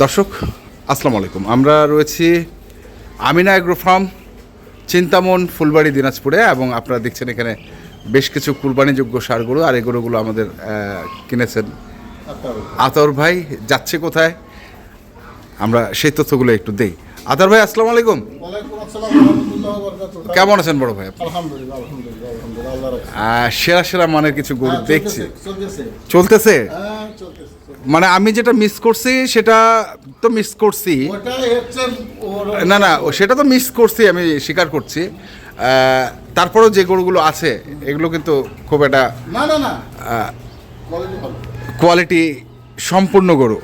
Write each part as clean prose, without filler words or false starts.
দর্শক আসসালামু আলাইকুম, আমরা রয়েছি আমিনা এগ্রো ফার্ম, চিন্তামন, ফুলবাড়ি, দিনাজপুরে। এবং আপনারা দেখছেন এখানে বেশ কিছু কুরবানিযোগ্য ষাঁড় গরু, আর এই গরুগুলো আমাদের কিনেছেন আতর ভাই। যাচ্ছে কোথায় আমরা সেই তথ্যগুলো একটু দেই। আতর ভাই আসসালামু আলাইকুম। কেমন আছেন বড় ভাই? সেরা সেরা মানের কিছু গরু দেখছি চলতেছে। মানে আমি যেটা মিস করছি সেটা তো মিস করছি, না না সেটা তো মিস করছি, আমি স্বীকার করছি। তারপরেও যে গরুগুলো আছে এগুলো কিন্তু খুব একটা কোয়ালিটি সম্পূর্ণ গরু।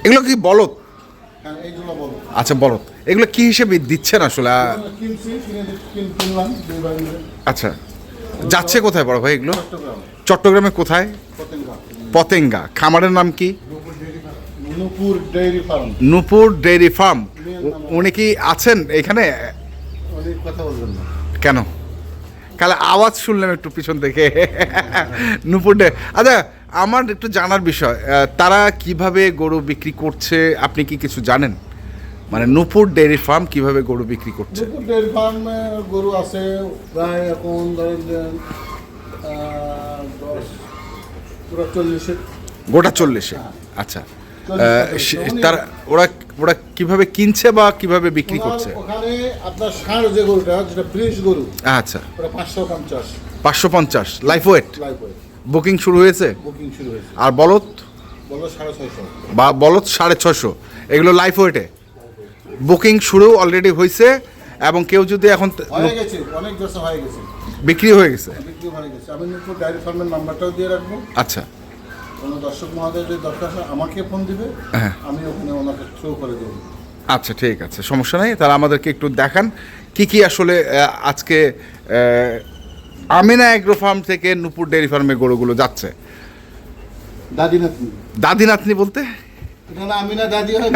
এগুলো কি বলদ? আচ্ছা বলদ। এগুলো কি হিসেবে দিচ্ছেন আসলে? আচ্ছা, যাচ্ছে কোথায় বড় ভাই এগুলো? চট্টগ্রামে কোথায়? পতেঙ্গা। খামারের নাম কি? নূপুর ডেইরি ফার্ম। উনি কি আছেন এখানে? কেন? কালে আওয়াজ শুনলাম একটু পিছন থেকে। নূপুর ডে, আচ্ছা আমার একটু জানার বিষয়, তারা কিভাবে গরু বিক্রি করছে আপনি কি কিছু জানেন? মানে নূপুর ডেইরি ফার্ম কিভাবে গরু বিক্রি করছে? নূপুর ডেইরি ফার্মে গরু আছে প্রায় এখন ধরেন পুরো 40-এ, গোটা 40-এ। আচ্ছা, তারা ওরা কিভাবে কিনছে বা কিভাবে বিক্রি করছে? ওখানে আপনার ষাঁড় যে গরুটা, যেটা ব্রিজ গরু, আচ্ছা, ওটা 550 550 লাইফ ওয়েট। বুকিং শুরু হয়েছে? বুকিং শুরু হয়েছে। আর বলদ? বলদ 650 বা বলদ 650, এগুলো লাইফ ওয়েটে বুকিং শুরু অলরেডি হয়েছে। এবং কেউ যদি এখন হয়ে গেছে, অনেক বেচা হয়ে গেছে, বিক্রি হয়ে গেছে। আমি নূপুর ডেইরি ফার্মের নাম্বারটাও দিয়ে রাখবো। আচ্ছা, কোনো দর্শক মহোদয় যদি দরকার হয় আমাকে ফোন দিবে, হ্যাঁ আমি ওখানে ওনাকে থ্রু করে দেবো। আচ্ছা ঠিক আছে, সমস্যা নেই। তাহলে আমাদেরকে একটু দেখান কি কি আসলে আজকে আমিনা এগ্রো ফার্ম থেকে নূপুর ডেইরি ফার্মে গরুগুলো যাচ্ছে। দাদি নাতনি। দাদি নাতনি বলতে? আমিনা দাদি হয়,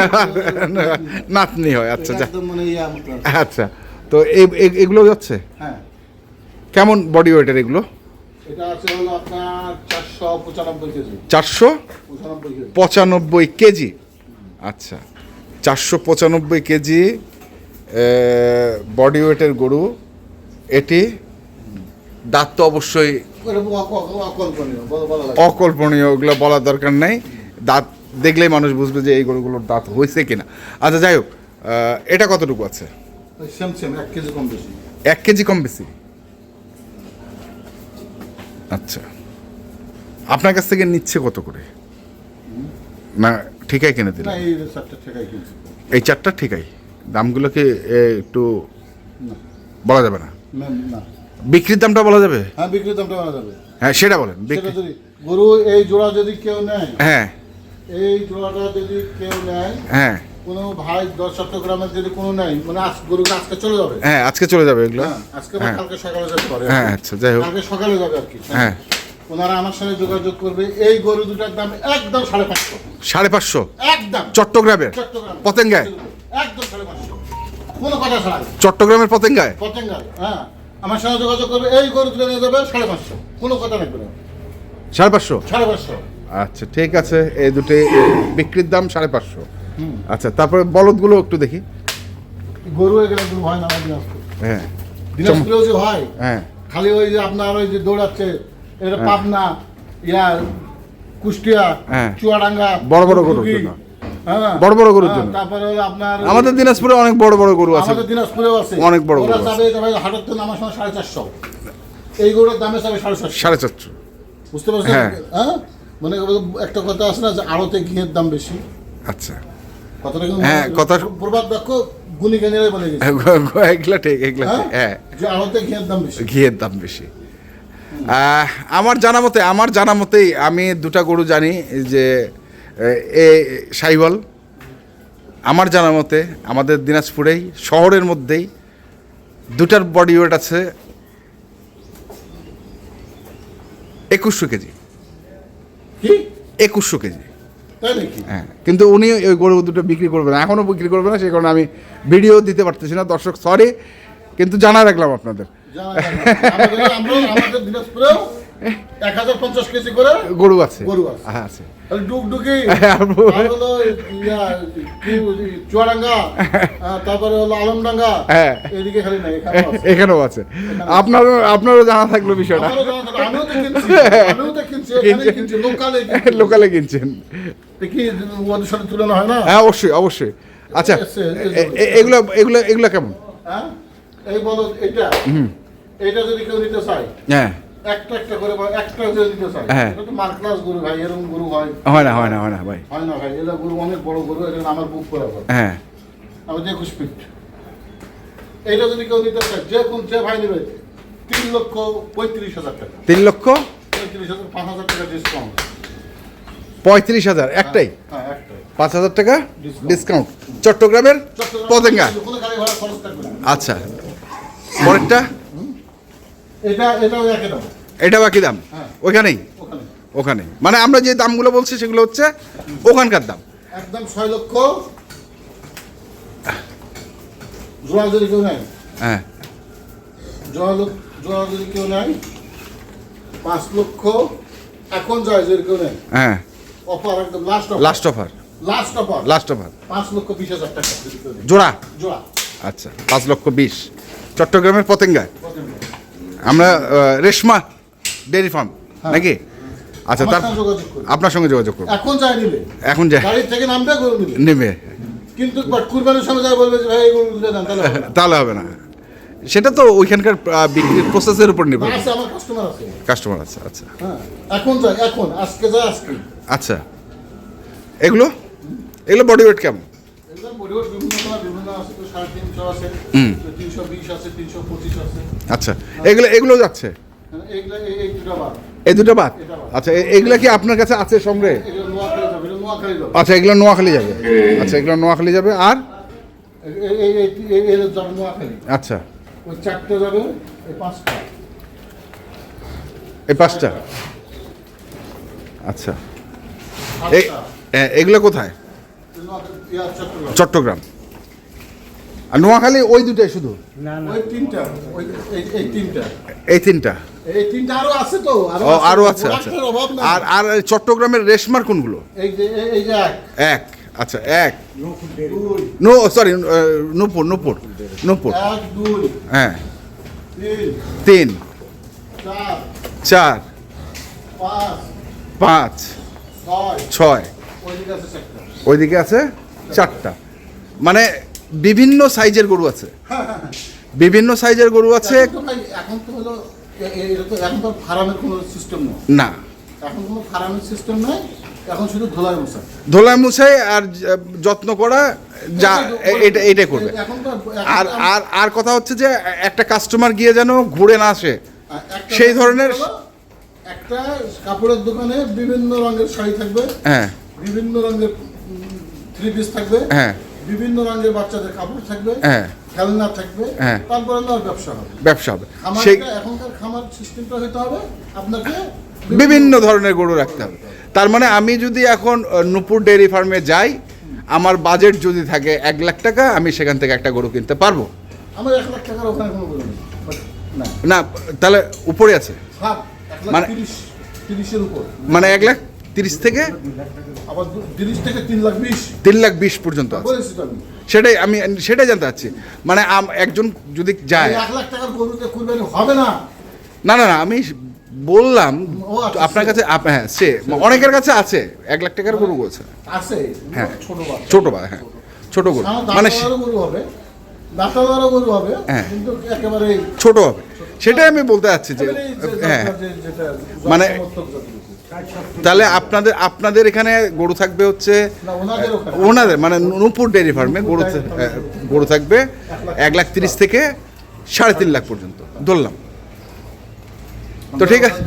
নাতনি হয়। আচ্ছা একদম মানে আচ্ছা, তো এগুলো যাচ্ছে। হ্যাঁ। কেমন বডি ওয়েটের এগুলো? এটা আছে হলো আপনার 495 কেজি। 495 কেজি। আচ্ছা, 495 কেজি বডি ওয়েটের গরু। এটি দাঁত তো অবশ্যই অকল্পনীয়, ওগুলো বলার দরকার নেই। দাঁত দেখলেই মানুষ বুঝবে যে এই গরুগুলোর দাঁত হয়েছে কিনা। আচ্ছা যাই হোক, এটা কতটুকু আছে? সেম 1 কেজি কম বেশি। 1 কেজি কম বেশি। আচ্ছা, আপনার কাছ থেকে নিচ্ছে কত করে? না ঠিকাই কিনে দিলেন? এই 4টা ঠিকাই। দামগুলো কি একটু বলা যাবে না? বিক্রির দামটা বলা যাবে? হ্যাঁ, বিক্রির দামটা বলা যাবে। হ্যাঁ সেটা বলেন। গরু এই জোড়া যদি কেউ নেয়, হ্যাঁ এই জোড়াটা যদি কেউ নেয়, হ্যাঁ কোনো ভাই 10 চট্টগ্রামের যদি কোনো নেয়, মানে গরুটা আজকে চলে যাবে। হ্যাঁ আজকে চলে যাবে এগুলো। আজকে বা কালকে সকালে যেতে পারে। হ্যাঁ আচ্ছা যাই হোক, কালকে সকালে যাবে আর কি। হ্যাঁ, ওনারা আমার সঙ্গে যোগাযোগ করবে। এই গরু দুটার দাম একদম 550। 550 একদম চট্টগ্রামের পতেঙ্গায়? একদম 550, কোনো কথা ছাড়া। চট্টগ্রামের পতেঙ্গায়? পতেঙ্গায়, হ্যাঁ। আমার সঙ্গে যোগাযোগ করবে, এই গরু দুটো নিয়ে যাবে 550, কোনো কথা নেই। 550। আচ্ছা ঠিক আছে, এই দুটো বিক্রির দাম 550। আচ্ছা, তারপরে বলদগুলো একটু দেখি। গরু এগুলো গরু হয় না দিনাজপুর। হ্যাঁ দিনাজপুরেও যে হয়, হ্যাঁ, খালি ওই যে আপনার ওই যে দৌড়াচ্ছে, এটা পাবনা, কুষ্টিয়া, চুয়াডাঙ্গা, বড় বড় গরুর জন্য, বড় বড় গরুর জন্য। তারপরে আপনার আমাদের দিনাজপুরে অনেক বড় বড় গরু আছে। আমাদের দিনাজপুরেও আছে অনেক বড় গরু আছে। হাটের তো নামার সময় 450, এই গরুর দামে যাবে 450। বুঝতে পারছেন? হ্যাঁ, মানে একটা কথা আছে না যে আড়তে ঘিয়ের দাম বেশি। আচ্ছা, কথাটা হ্যাঁ, কথা প্রবাদ বাক্য গুণী জ্ঞানীরা বলে গেছে। এগুলা ঠিক, এগুলা ঠিক। হ্যাঁ, যে আড়তে ঘিয়ের দাম বেশি। ঘিয়ের দাম বেশি। আমার জানা মতেই আমি দুটা গরু জানি, যে শাহিওয়াল। আমার জানা মতে আমাদের দিনাজপুরেই শহরের মধ্যেই দুটার বডি ওয়েট আছে 2100 কেজি। 2100 কেজি, হ্যাঁ। কিন্তু উনি ওই গরু দুটো বিক্রি করবে না, এখনও বিক্রি করবে না, সেই কারণে আমি ভিডিও দিতে পারতেছি না। দর্শক সরি, কিন্তু জানা রাখলাম আপনাদের। আমাদের দিনাজপুরেও 1050 কেজি করে গরু আছে গরু আছে। হ্যাঁ আছে তাহলে ডুগডুগি হ্যাঁ, আর হলো চুয়াডাঙ্গা, তারপরে হলো আলমডাঙ্গা, হ্যাঁ। এদিকে খালি নাই, এখানেও আছে। এখানেও আছে। আপনারও জানা থাকলো বিষয়টা, আমারও জানা থাকে, আমিও তো কিনছি, এখানেই কিনছি, লোকালে কিনছেন। কি ওদের সাথে তুলনা হয় না? হ্যাঁ অবশ্যই অবশ্যই। আচ্ছা এগুলো এগুলো এগুলো কেমন? হ্যাঁ, এই বলো এটা যদি কেউ নিতে চায়, হ্যাঁ একটা একটা করে বা একটা যদি নিতে চায়, হ্যাঁ। এটা তো মার্কলাস গরু ভাই, এরকম গরু হয় হয় না হয় না হয় না ভাই। হয় না ভাই, এগুলো গরু অনেক বড় গরু, এটা আমার বুক করা হবে। হ্যাঁ আমি 21 ফিট। এইটা যদি কেউ নিতে চায়, যে ভাই নেবে 3,35,000 টাকা, 3,35,000 5,000 টাকা ডিসকাউন্ট। 35,000 একটাই, হ্যাঁ একটাই 5,000 টাকা ডিসকাউন্ট চট্টগ্রামের পতেঙ্গা। কোনো গাড়ি ভাড়া খরচ থাকবে না। আচ্ছা পরেরটা এটাও একই দাম। এটা বাকি দাম হ্যাঁ। ওইখানেই, ওখানে ওখানে মানে আমরা যে দামগুলো বলছি সেগুলো হচ্ছে ওখানকার দাম। একদম 6 লক্ষ। জোড়া যদি কেউ নেয়, হ্যাঁ জোড়া যদি কেউ নেয় 5 লক্ষ। এখন যায় যদি কেউ নেয়, হ্যাঁ অফার একদম last offer, last offer, last offer 5,20,000 টাকা যদি কেউ নেয়। জোড়া। জোড়া আচ্ছা 5,20,000 চট্টগ্রামের পতেঙ্গায় আমরা রেশমা ডেয়ারি ফার্ম নাকি? আচ্ছা আমার তার সঙ্গে যোগাযোগ করুন। আপনার সঙ্গে যোগাযোগ করবো এখন যায় নিবে, এখন যায় গাড়ি থেকে নামবে গরু নিবে, নেবে, কিন্তু কুরবানির সময় যায় বলবে যে ভাই এই গরু দিলে দেন, তাহলে হবে না। তাহলে হবে না। সেটা তো ওইখানকার বিক্রির প্রসেসের উপর নির্ভর। আছে, আমার কাস্টমার আছে। কাস্টমার আছে আচ্ছা হ্যাঁ, এখন যায়, এখন আজকে যায় আজকে। আচ্ছা এগুলো এগুলো বডি ওয়েট কেমন? এগুলো পরিবার বিভিন্ন সময় বিভিন্ন আছে, তো 350 আছে, হুম। 320 আছে, 325 আছে। আচ্ছা এগুলো যাচ্ছে, এইগুলো এই দুটো বাদ, এই দুটো বাদ। এটা বাদ। আচ্ছা এগুলো কি আপনার কাছে আছে সংগ্রহে? এগুলো নোয়াখালী যাবে, এগুলো নোয়াখালী যাবে। আচ্ছা এগুলো নোয়াখালী যাবে। আচ্ছা এগুলো নোয়াখালী যাবে আর এই যাবে নোয়াখালী। আচ্ছা ওই 4টে যাবে, এই 5টা। এই 5টা। আচ্ছা এই 8টা এগুলো কোথায়? চট্টগ্রাম। চট্টগ্রাম আর নোয়াখালী ওই দুটাই শুধু? ওই 3টা, এই 3টা, এই 3টা। এই 3টা আরো আছে তো, ও আরো আছে। আচ্ছা গোলাপের অভাব নাই। আর আর চট্টগ্রামের রেশমার কোনগুলো? এই যে এক। আচ্ছা এক সরি নূপুর নূপুর নূপুর 1 2 হ্যাঁ 3 3 4 4 5 5 6 6 ওইদিকে আছে 4টা। ওইদিকে আছে 4টা। মানে বিভিন্ন সাইজের গরু আছে, বিভিন্ন সাইজের গরু আছে। এখন তো হলো এটা তো এখন তো ফার্মের কোনো সিস্টেম নেই, না এখন কোনো ফার্মের সিস্টেম নাই, এখন শুধু ধোলাই মশা। ধোলাই মুছাই আর যত্ন করা যা এইটাই করবে। এখন তো আর আর আর কথা হচ্ছে যে একটা কাস্টমার গিয়ে যেন ঘুরে না আসে একটা সেই ধরনের। একটা কাপড়ের দোকানে বিভিন্ন রঙের শাড়ি থাকবে, হ্যাঁ বিভিন্ন রঙের 3 পিস থাকবে, হ্যাঁ বিভিন্ন রঙের বাচ্চাদের কাপড় থাকবে, হ্যাঁ খেলনা থাকবে, হ্যাঁ। তারপরে না ব্যবসা হবে। ব্যবসা হবে সেই খামারটা এখনকার খামার সিস্টেমটা হতে হবে আপনাকে বিভিন্ন ধরনের গরু রাখতে হবে। তার মানে আমি যদি এখন নূপুর ডেয়ারি ফার্মে যাই, আমার বাজেট যদি থাকে 1,00,000 টাকা, আমি সেখান থেকে একটা গরু কিনতে পারবো। আমার 1 লাখ টাকার ওখানে কোনো গরু নেই, না না তাহলে উপরে আছে, ভাব 1 লাখ মানে 30-এর উপর, মানে 1,30,000 থেকে আবার 30 থেকে 3 লাখ 20 3,20,000 পর্যন্ত আছে। বলেছি তো আমি। সেটাই জানতে চাচ্ছি। মানে একজন যদি যায়, 1 লাখ টাকার গরুতে কুরবানি হবে না। না না না আমি বললাম ও আচ্ছা, আপনার কাছে হ্যাঁ সে অনেকের কাছে আছে 1,00,000 টাকার গরু আছে। আছে, হ্যাঁ। ছোট বাচ্চা, ছোট হ্যাঁ ছোট গরু মানে দাঁতাদারও গরু হবে, দাঁতাদারও গরু হবে, হ্যাঁ। কিন্তু একেবারে ছোট হবে। সেটাই আমি বলতে চাচ্ছি যে হ্যাঁ মানে তাহলে আপনাদের এখানে গরু থাকবে হচ্ছে ওনাদের মানে নূপুর ডেয়ারি ফার্মে গরু থাকবে 1,30,000 থেকে 3.5 লাখ পর্যন্ত ধরলাম। তো ঠিক আছে,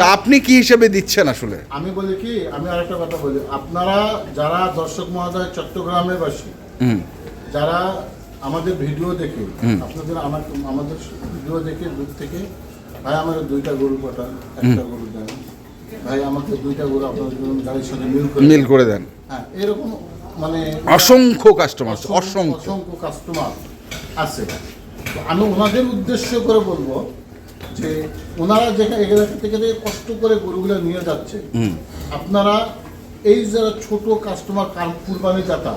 তা আপনি কি হিসেবে দিচ্ছেন আসলে? আমি বলি কি, আমি আরেকটা কথা বলি, আপনারা যারা দর্শক মহোদয় চট্টগ্রামের বাসী, যারা আমাদের ভিডিও দেখে, আপনাদের আমাদের ভিডিও দেখে দূর থেকে ভাই আমাদের 2টা গরু পাঠান, একটা গরু দেন, ভাই আমাকে 2টা গরু আপনাদের গাড়ির সাথে মিল করে দেন। হ্যাঁ, এরকম মানে অসংখ্য কাস্টমার অসংখ্য কাস্টমার আছে। তো আমি ওনাদের উদ্দেশ্য করে বলবো যাচ্ছে, ওনারা যেখানে এখান থেকে কষ্ট করে গরুগুলো নিয়ে যাচ্ছে, আপনারা এই যারা ছোট কাস্টমার কুরবানি দাতা,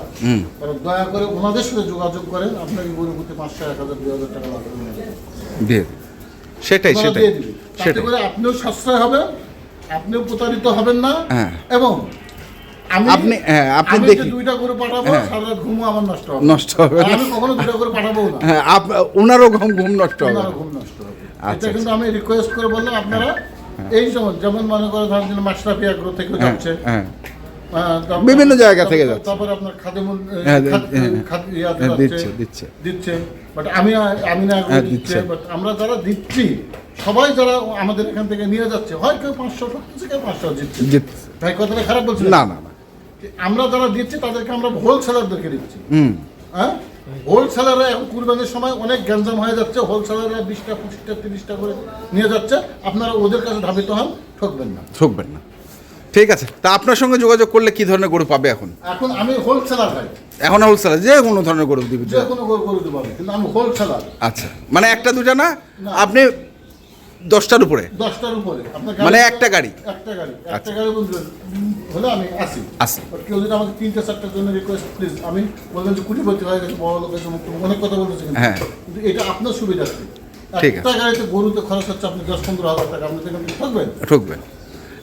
তারা দয়া করে ওনাদের সাথে যোগাযোগ করেন। আপনাকে গরু প্রতি 500, 1000, 2000 টাকা লাগবে দিয়ে সেটাই ওনারা সেটাই দিয়ে দিবে। তাতে সেটাই করে আপনিও সাশ্রয় হবেন, আপনিও প্রতারিত হবেন না। হ্যাঁ। এবং আপনি আপনি আমি যে দেখি 2টা করে পাঠাবো, সারা রাত ঘুমও আমার নষ্ট হবে। নষ্ট হবে আর আমি কখনো 2টা করে পাঠাবো না, হ্যাঁ ওনারও ঘুম নষ্ট হবে ওনারও ঘুম নষ্ট হবে। আচ্ছা, এটা কিন্তু আমি রিকোয়েস্ট করে বললাম, আপনারা এই সময় যেমন মনে করে ধরেন যে মাশরাফি এগ্রো থেকে যাচ্ছে, হ্যাঁ তারপর- বিভিন্ন জায়গা থেকে যাচ্ছে। তারপর আপনার খাদেমুল হ্যাঁ, দিচ্ছে। দিচ্ছে বাট আমি না হ্যাঁ, দিচ্ছে, দিচ্ছে। বাট আমরা যারা দিচ্ছি সবাই যারা আমাদের এখান থেকে নিয়ে যাচ্ছে, হয় কেউ 500 দিচ্ছে, কেউ 500 দিচ্ছে। দিচ্ছে। ভাই কথাটা খারাপ বলছি না না না আমরা যারা দিচ্ছি তাদেরকে আমরা হোলসেলারদেরকে দিচ্ছি। হুম হ্যাঁ, হোলসেলাররা এখন কুরবানির সময় অনেক গ্যাঞ্জাম হয়ে যাচ্ছে, হোলসেলাররা 20টা, 25টা, 30টা করে নিয়ে যাচ্ছে। আপনারা ওদের কাছে ধাবিত হন, ঠকবেন না। ঠকবেন না। ঠিক আছে, তা আপনার সঙ্গে যোগাযোগ করলে কি ধরনের গরু পাবে এখন? এখন আমি হোলসেলার ভাই, এখন হোলসেলার যে কোনো ধরনের গরু দিবে? যে কোনো গরু দেবো আমি, কিন্তু আমি হোলসেলার। আচ্ছা, মানে একটা দুটা না, না। আপনি 10টার উপরে, 10টার উপরে আপনার মানে একটা গাড়ি? একটা গাড়ি, আচ্ছা। একটা গাড়ি বলতে হলে আমি আসি। আসি। বাট কেউ যদি আমাকে 3টা 4টার জন্য রিকোয়েস্ট, প্লিজ, আমি বলবেন যে কুটিপতি হয়ে গেছে, বড় লোক হয়েছে, অনেক কথা বলতেছে, হ্যাঁ। কিন্তু এটা আপনার সুবিধার্থে। ঠিক আছে। একটা গাড়িতে গরুতে খরচ হচ্ছে আপনি 10-15 হাজার টাকা, আপনি থেকে থাকবেন। ঠকবেন।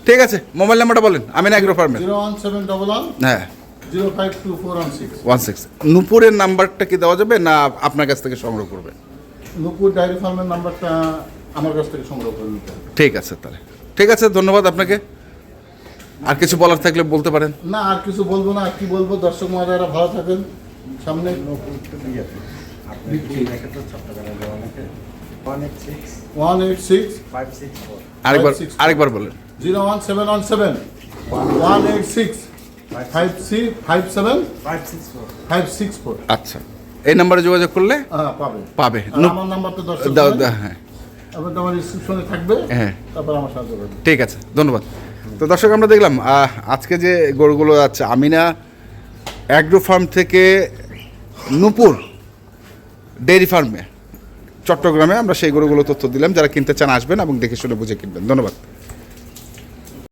ঠিক আছে, মোবাইল নাম্বারটা বলেন। আমিনা এগ্রো ফার্মের। 01711 হ্যাঁ 052416। 16। নূপুরের নাম্বারটা কি দেওয়া যাবে না আপনার কাছ থেকে সংগ্রহ করবেন? নূপুর ডায়েরি ফার্মের নাম্বারটা আমার কাছ থেকে সংগ্রহ করে নিতে হবে। ঠিক আছে, তাহলে ঠিক আছে, ধন্যবাদ আপনাকে। আর কিছু বলার থাকলে বলতে পারেন। না, আর কিছু বলবো না। আর কি বলবো, দর্শক মহোদয়রা ভালো থাকেন। সামনে 186 আরেকবার বলেন। 01717 186 5656564। আচ্ছা, এই নাম্বারে যোগাযোগ করলে হ্যাঁ, পাবে। পাবে। আর আমার নাম্বার তো দর্শক হ্যাঁ আপনার আমার ডিসক্রিপশনে থাকবে, হ্যাঁ। তারপর আমার সাথে যোগাযোগ। ঠিক আছে, ধন্যবাদ। তো দর্শক, আমরা দেখলাম আজকে যে গরুগুলো যাচ্ছে আমিনা অ্যাগ্রো ফার্ম থেকে নূপুর ডেয়ারি ফার্মে চট্টগ্রামে, আমরা সেই গরুগুলো তথ্য দিলাম। যারা কিনতে চান আসবেন এবং দেখে শুনে বুঝে কিনবেন। ধন্যবাদ।